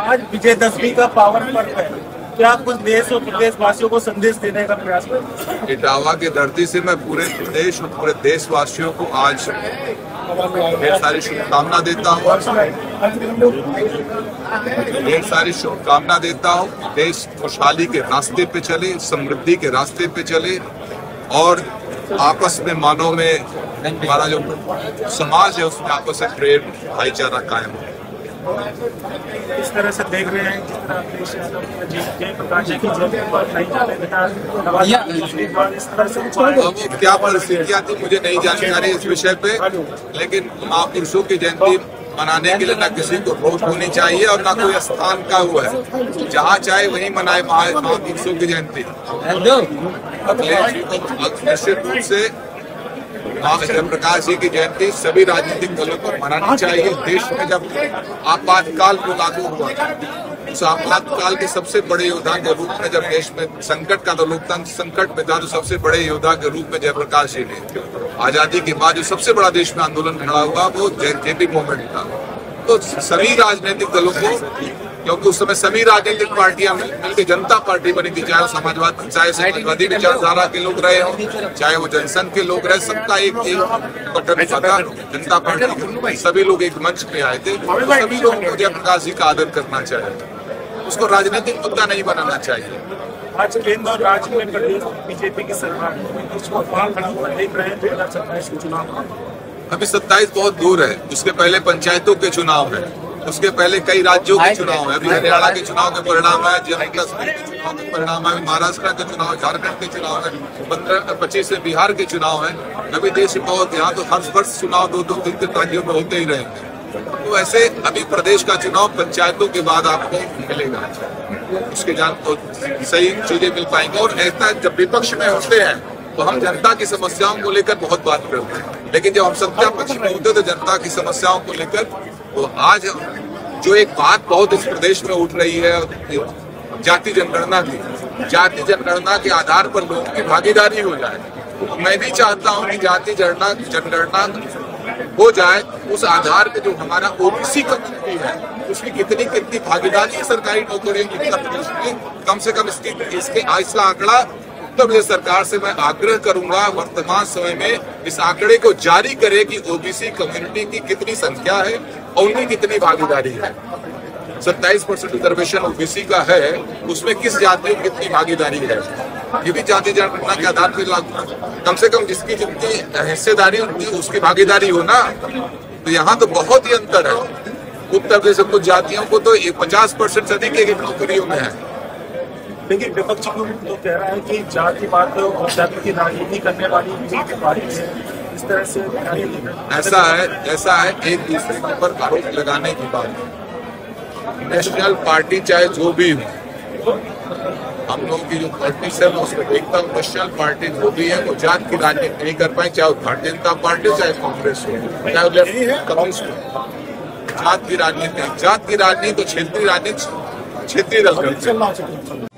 आज विजयदशमी का पावन पर्व है, क्या कुछ देश और प्रदेशवासियों को संदेश देने का प्रयास करें? इटावा की धरती से मैं पूरे प्रदेश और पूरे देशवासियों को आज ढेर सारी शुभकामना देता हूँ। ढेर सारी शुभकामना देता हूँ। देश खुशहाली के रास्ते पे चले, समृद्धि के रास्ते पे चले और आपस में मानव में हमारा जो समाज है उसमें आपस में प्रेम भाईचारा कायम हो। इस तरह से देख रहे हैं जिस तरह जयप्रकाश जी की जयंती क्या परिस्थितियाँ थी मुझे नहीं जानकारी इस विषय पे, लेकिन महापुरुषों की जयंती मनाने के लिए न किसी को रोक होनी चाहिए और न कोई स्थान का हुआ है, जहाँ चाहे वहीं मनाए महापुरुषों की जयंती। निश्चित रूप से जयप्रकाश जी की जयंती सभी राजनीतिक दलों को मनानी चाहिए। देश में जब आपातकाल को लागू हुआ उस आपातकाल के सबसे बड़े योद्धा के रूप में, जब देश में संकट का तो लोकतंत्र संकट में था, तो सबसे बड़े योद्धा के रूप में जयप्रकाश जी ने आजादी के बाद जो सबसे बड़ा देश में आंदोलन खड़ा हुआ वो जेपी मूवमेंट था। तो सभी राजनीतिक दलों को, क्योंकि उस समय सभी राजनीतिक पार्टियां मिलकर जनता पार्टी बनी थी, चाहे समाजवादी विचारधारा के लोग रहे हों, चाहे वो जनसंघ के लोग रहे, सबका एक गठन था जनता पार्टी। सभी लोग एक मंच पे आए थे। सभी लोगों को जयप्रकाश जी का आदर करना चाहिए, उसको राजनीतिक मुद्दा नहीं बनाना चाहिए। आज केंद्र और राज्य में प्रदेश बीजेपी की सरकार देख रहे हैं 2027 के चुनाव। अभी 27 बहुत दूर है, उसके पहले पंचायतों के चुनाव है, उसके पहले कई राज्यों के चुनाव है। अभी हरियाणा के चुनाव के परिणाम है, जम्मू कश्मीर के चुनाव के परिणाम है, महाराष्ट्र के चुनाव, झारखंड के चुनाव है, 15-25 से बिहार के चुनाव है। अभी देश बहुत, यहाँ तो हर वर्ष चुनाव 2-3 राज्यों में होते ही रहेंगे। तो ऐसे अभी प्रदेश का चुनाव पंचायतों के बाद आपको मिलेगा, उसके जान तो सही चीजें मिल पाएंगी। और ऐसा जब विपक्ष में होते हैं तो हम जनता की समस्याओं को लेकर बहुत बात करते हैं, लेकिन जब हम सत्ता पक्ष में होते तो जनता की समस्याओं को लेकर, तो आज जो एक बात बहुत इस प्रदेश में उठ रही है जाति जनगणना की, जाति जनगणना के आधार पर लोगों की भागीदारी हो जाए। मैं भी चाहता हूं कि जाति जनगणना हो जाए, उस आधार पे जो हमारा ओबीसी कम्युनिटी है उसकी कितनी भागीदारी है सरकारी नौकरियों की उत्तर प्रदेश में, कम से कम इसके इसका आंकड़ा उत्तर प्रदेश सरकार से मैं आग्रह करूंगा वर्तमान समय में इस आंकड़े को जारी करे कि ओबीसी कम्युनिटी की कितनी संख्या है और उनकी कितनी भागीदारी है। 27% रिजर्वेशन ओबीसी का है, उसमें किस जाति की कितनी भागीदारी है, ये भी जाति जनगणना के आधार पर लागू, कम से कम जिसकी जितनी हिस्सेदारी होती है उसकी भागीदारी हो ना। तो यहाँ तो बहुत ही अंतर है। उत्तर प्रदेश में कुछ जातियों को तो 50% से अधिक एक नौकरियों में है। लेकिन विपक्ष तो कह रहा है कि जातिवाद और जाति की राजनीति करने वाली पार्टी है, इस तरह से ऐसा है एक दूसरे के ऊपर आरोप लगाने की बात। नेशनल पार्टी चाहे जो भी हो, हम लोगों की जो पॉलिटिक्स है मैं उसको देखता हूँ, नेशनल पार्टी जो भी है वो जात की राजनीति नहीं कर पाए, चाहे वो भारतीय जनता पार्टी, चाहे कांग्रेस हो, चाहे लेफ्ट कम्युनिस्ट हो। जात की राजनीति तो क्षेत्रीय राजनीति, क्षेत्रीय दल